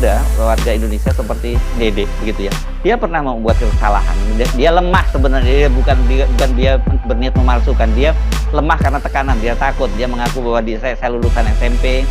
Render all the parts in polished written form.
ada warga Indonesia seperti Dede begitu ya. Dia pernah membuat kesalahan. Dia lemah sebenarnya. Bukan dia berniat memalsukan. Dia lemah karena tekanan. Dia takut. Dia mengaku bahwa saya lulusan SMP,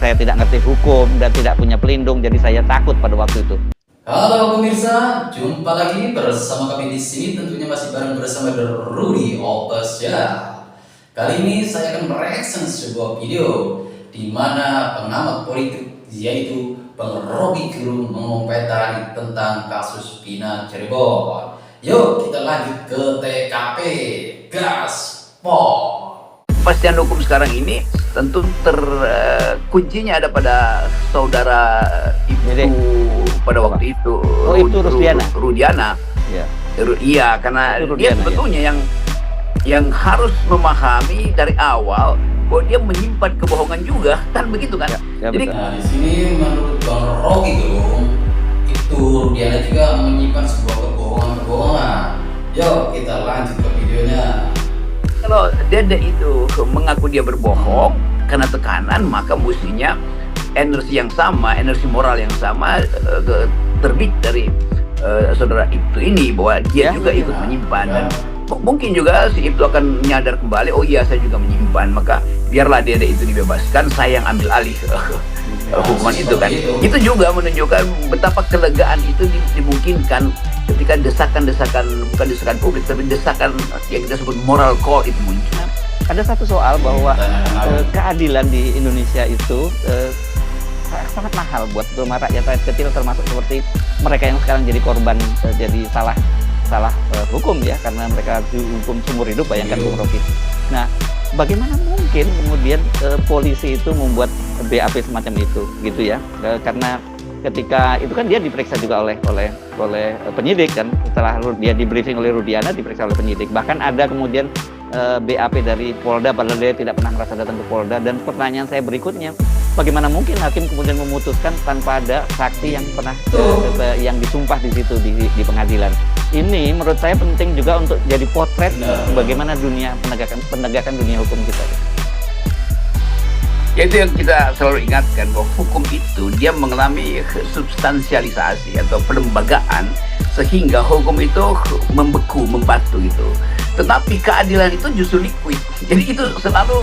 saya tidak ngerti hukum dan tidak punya pelindung. Jadi saya takut pada waktu itu. Halo pemirsa, jumpa lagi bersama kami di sini. Tentunya masih bareng bersama Rudy Official. Kali ini saya akan mereaction sebuah video di mana pengamat politik yaitu Bang Rocky Gerung mengomentari tentang kasus Vina Cirebon. Yuk kita lanjut ke TKP. Gaspol. Kepastian hukum sekarang ini tentu kuncinya ada pada saudara Ibtu pada waktu itu. Oh, itu Rudiana. Ya. Iya, karena Itu dia Rudiana, sebetulnya yang harus memahami dari awal bahwa dia menyimpan kebohongan juga, kan begitu kan? Ya, Jadi betul. Nah di sini menurut Bang Rocky Gerung itu Rudiana juga menyimpan sebuah kebohongan. Yuk kita lanjut ke videonya. kalau Dede itu mengaku dia berbohong karena tekanan, maka mestinya energi yang sama, energi moral yang sama terbit dari saudara Ibtu ini bahwa dia juga ikut menyimpan. Dan mungkin juga si Ibtu akan menyadar kembali, oh iya saya juga menyimpan, maka biarlah Dede itu dibebaskan, saya yang ambil alih hukuman itu kan. Itu juga menunjukkan betapa kelegaan itu dimungkinkan ketika desakan-desakan, bukan desakan publik tapi desakan yang kita sebut moral call itu muncul. Ada satu soal bahwa keadilan di Indonesia itu sangat mahal buat rakyat kecil, termasuk seperti mereka yang sekarang jadi korban, jadi salah hukum ya, karena mereka dihukum seumur hidup, bayangkan Bung Rocky. Nah, bagaimana mungkin kemudian polisi itu membuat BAP semacam itu gitu ya, karena ketika itu kan dia diperiksa juga oleh penyidik kan, setelah dia di briefing oleh Rudiana, diperiksa oleh penyidik. Bahkan ada kemudian BAP dari Polda, padahal dia tidak pernah merasa datang ke Polda. Dan pertanyaan saya berikutnya, bagaimana mungkin hakim kemudian memutuskan tanpa ada saksi yang pernah yang disumpah di situ di pengadilan? Ini menurut saya penting juga untuk jadi potret bagaimana dunia penegakan dunia hukum kita. Itu yang kita selalu ingatkan, bahwa hukum itu dia mengalami substansialisasi atau pelembagaan sehingga hukum itu membeku, membatu gitu. Tetapi keadilan itu justru liquid. Jadi itu selalu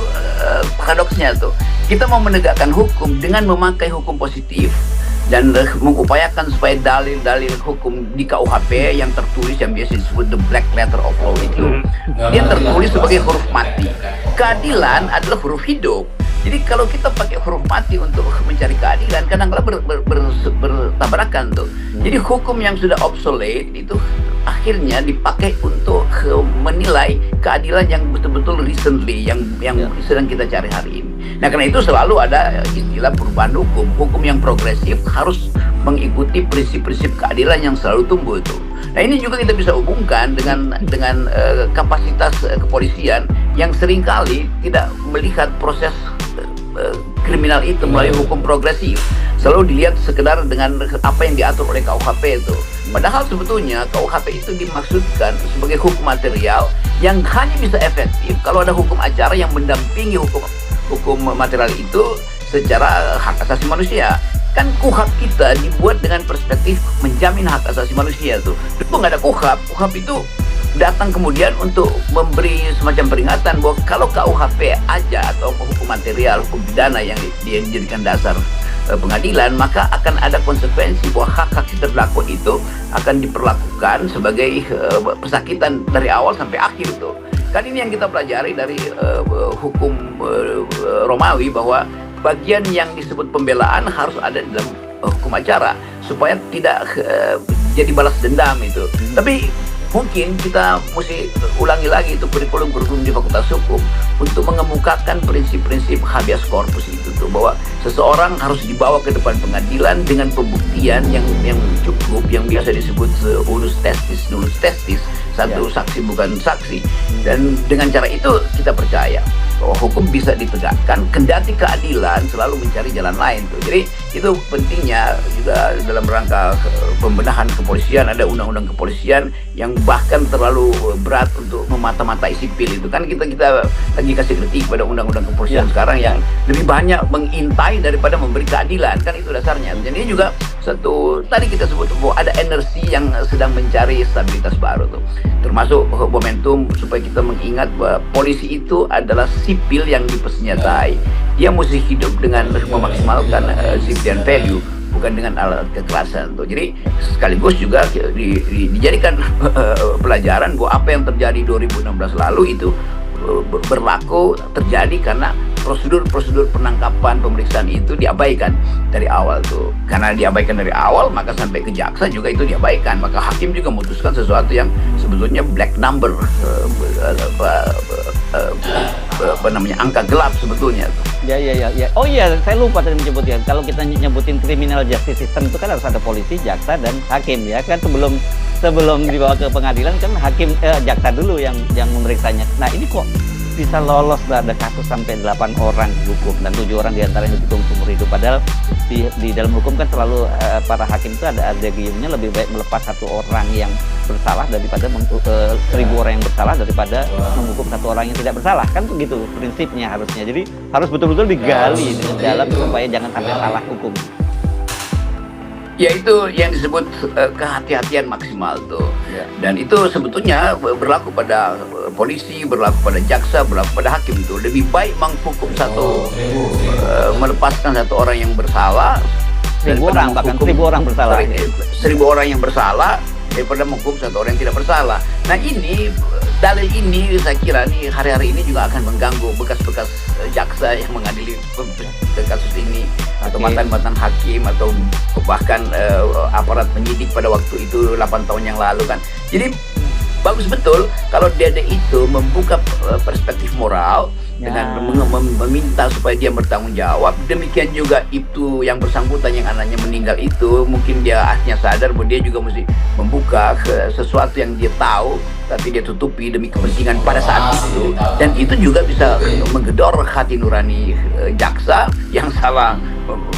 paradoksnya tuh. Kita mau menegakkan hukum dengan memakai hukum positif dan mengupayakan supaya dalil-dalil hukum di KUHP yang tertulis, yang biasa disebut the black letter of law itu, dia tertulis sebagai huruf mati. Keadilan adalah huruf hidup. Jadi kalau kita pakai huruf mati untuk mencari keadilan, kadang-kadang bertabrakan tuh. Jadi hukum yang sudah obsolete itu akhirnya dipakai untuk menilai keadilan yang betul-betul recently, yang sedang kita cari hari ini. Nah, karena itu selalu ada istilah perubahan hukum. Hukum yang progresif harus mengikuti prinsip-prinsip keadilan yang selalu tumbuh itu. Nah, ini juga kita bisa hubungkan dengan kapasitas kepolisian yang seringkali tidak melihat proses kriminal itu melalui hukum progresif. Selalu dilihat sekedar dengan apa yang diatur oleh KUHP itu. Padahal sebetulnya KUHP itu dimaksudkan sebagai hukum material yang hanya bisa efektif kalau ada hukum acara yang mendampingi hukum material itu secara hak asasi manusia. Kan KUHP kita dibuat dengan perspektif menjamin hak asasi manusia tuh. Itu nggak ada KUHP itu datang kemudian untuk memberi semacam peringatan bahwa kalau KUHP aja atau hukum material, hukum pidana yang dijadikan dasar pengadilan, maka akan ada konsekuensi bahwa hak-hak si terdakwa itu akan diperlakukan sebagai pesakitan dari awal sampai akhir tuh. Kan ini yang kita pelajari dari hukum Romawi, bahwa bagian yang disebut pembelaan harus ada dalam hukum acara supaya tidak jadi balas dendam itu. Tapi mungkin kita mesti ulangi lagi itu kurikulum di Fakultas Hukum untuk mengemukakan prinsip-prinsip habeas corpus itu tuh, bahwa seseorang harus dibawa ke depan pengadilan dengan pembuktian yang cukup, yang biasa disebut ulus testis, satu saksi bukan saksi, dan dengan cara itu kita percaya bahwa hukum bisa ditegakkan, kendati keadilan selalu mencari jalan lain tuh. Jadi itu pentingnya juga dalam rangka pembenahan kepolisian, ada undang-undang kepolisian yang bahkan terlalu berat untuk memata-matai sipil itu kan. Kita lagi kasih kritik pada undang-undang kepolisian sekarang yang lebih banyak mengintai daripada memberi keadilan, kan itu dasarnya. Jadi juga satu tadi kita sebut bahwa ada energi yang sedang mencari stabilitas baru tuh, termasuk momentum supaya kita mengingat bahwa polisi itu adalah sipil yang dipersenjatai. Dia mesti hidup dengan memaksimalkan civilian value, bukan dengan alat kekerasan tuh. Jadi sekaligus juga dijadikan pelajaran bahwa apa yang terjadi 2016 lalu itu berlaku terjadi karena prosedur penangkapan pemeriksaan itu diabaikan dari awal tuh. Karena diabaikan dari awal, maka sampai ke jaksa juga itu diabaikan. Maka hakim juga memutuskan sesuatu yang sebetulnya black number, apa namanya, angka gelap sebetulnya tuh. Ya. Oh iya, saya lupa tadi menyebutkan. Kalau kita nyebutin criminal justice system itu kan harus ada polisi, jaksa, dan hakim ya kan. Sebelum dibawa ke pengadilan kan jaksa dulu yang memeriksanya. Nah ini kok bisa lolos, ada kasus sampai 8 orang dihukum dan 7 orang diantaranya dihukum seumur hidup. Padahal di dalam hukum kan selalu para hakim itu ada adagiumnya, lebih baik melepas 1 orang yang bersalah daripada 1000 orang yang bersalah daripada menghukum 1 orang yang tidak bersalah, kan begitu prinsipnya harusnya. Jadi harus betul-betul digali dengan dalam supaya jangan sampai salah hukum. Ya itu yang disebut kehati-hatian maksimal tuh. Dan itu sebetulnya berlaku pada polisi, berlaku pada jaksa, berlaku pada hakim tuh. Lebih baik menghukum melepaskan 1 orang yang bersalah 1000 orang, bahkan 1000 orang bersalah. 1000 orang yang bersalah daripada menghukum 1 orang yang tidak bersalah. Nah ini dalil ini saya kira nih hari-hari ini juga akan mengganggu bekas-bekas jaksa yang mengadili kasus ini, atau mantan-mantan hakim, atau bahkan aparat penyidik pada waktu itu 8 tahun yang lalu kan. Jadi bagus betul kalau dia itu membuka perspektif moral dengan meminta supaya dia bertanggung jawab. Demikian juga itu yang bersangkutan yang anaknya meninggal itu, mungkin dia akhirnya sadar bahwa dia juga mesti membuka sesuatu yang dia tahu tapi dia tutupi demi kepentingan pada saat itu, dan itu juga bisa menggedor hati nurani jaksa yang salah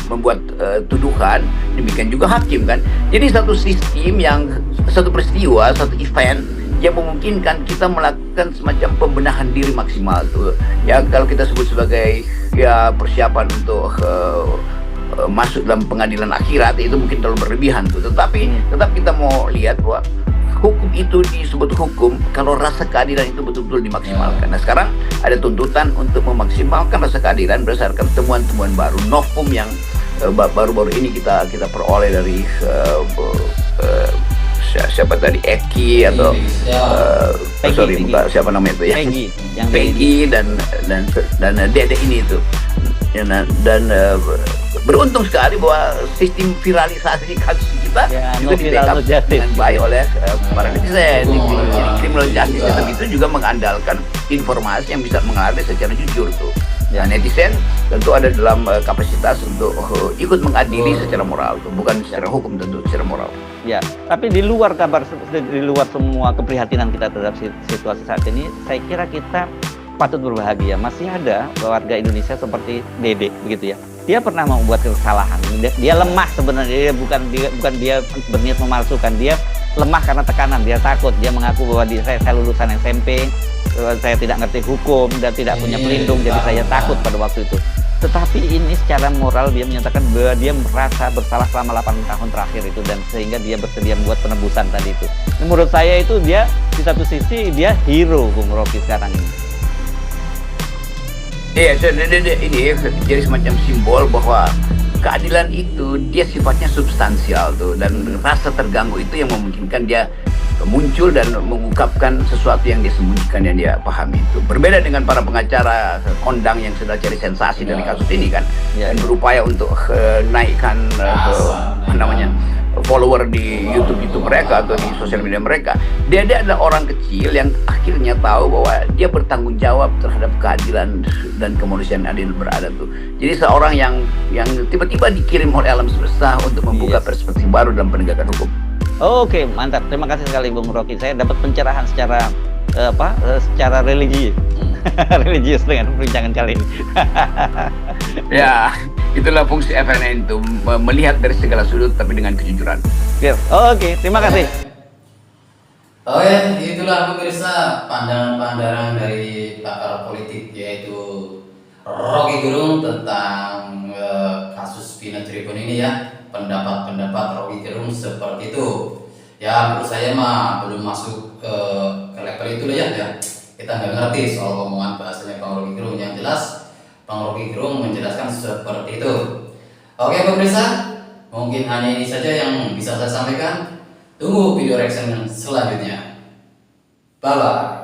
membuat tuduhan, demikian juga hakim kan. Jadi satu sistem yang, satu peristiwa, satu event yang memungkinkan kita melakukan semacam pembenahan diri maksimal tuh ya, kalau kita sebut sebagai ya persiapan untuk masuk dalam pengadilan akhirat, itu mungkin terlalu berlebihan tuh. Tetapi tetap kita mau lihat bahwa hukum itu disebut hukum kalau rasa keadilan itu betul-betul dimaksimalkan. Nah sekarang ada tuntutan untuk memaksimalkan rasa keadilan berdasarkan temuan-temuan baru, novum yang baru-baru ini kita peroleh dari siapa tadi, Eki atau siapa namanya itu ya, Peggy dan Dede ini itu. Dan beruntung sekali bahwa sistem viralisasi kasus kita juga di-backup dengan baik oleh para netizen. Jadi criminal justice system itu juga mengandalkan informasi yang bisa mengalir secara jujur tuh. Nah, netizen tentu ada dalam kapasitas untuk ikut mengadili secara moral tuh, bukan secara hukum, tentu secara moral. Ya, tapi di luar semua keprihatinan kita terhadap situasi saat ini, saya kira kita patut berbahagia. Masih ada warga Indonesia seperti Dede begitu ya. Dia pernah membuat kesalahan. Dia lemah sebenarnya. Bukan dia berniat memalsukan. Dia lemah karena tekanan. Dia takut. Dia mengaku bahwa saya lulusan SMP, saya tidak ngerti hukum dan tidak punya pelindung, jadi saya takut pada waktu itu. Tetapi ini secara moral dia menyatakan bahwa dia merasa bersalah selama 8 tahun terakhir itu, dan sehingga dia bersedia membuat penebusan tadi itu. Menurut saya itu dia di satu sisi dia hero, Bung Rocky sekarang ini. Iya, ini jadi semacam simbol bahwa keadilan itu dia sifatnya substansial tuh, dan rasa terganggu itu yang memungkinkan dia muncul dan mengungkapkan sesuatu yang dia sembunyikan, yang dia pahami itu. Berbeda dengan para pengacara kondang yang sudah cari sensasi dari kasus ini kan, dan berupaya untuk naikkan follower di YouTube mereka atau di sosial media mereka. Dia adalah orang kecil yang akhirnya tahu bahwa dia bertanggung jawab terhadap keadilan dan kemanusiaan adil beradab tuh. Jadi seorang yang tiba-tiba dikirim oleh alam semesta untuk membuka perspektif baru dalam penegakan hukum. Oke, mantap. Terima kasih sekali Bung Rocky. Saya dapat pencerahan secara religi religius dengan perbincangan kali ini. Ya, itulah fungsi FNN itu, melihat dari segala sudut tapi dengan kejujuran. Oke, terima kasih. Oke, itulah pemirsa pandangan-pandangan dari pakar politik yaitu Rocky Gerung tentang kasus Vina Cirebon ini ya. Pendapat-pendapat Rocky Gerung seperti itu. Ya menurut saya mah belum masuk ke level itu ya. Kita nggak ngerti soal omongan bahasanya Bang Rocky Gerung. Yang jelas Bang Rocky Gerung menjelaskan seperti itu. Oke pemirsa, mungkin hanya ini saja yang bisa saya sampaikan. Tunggu video reaction selanjutnya. Bye bye.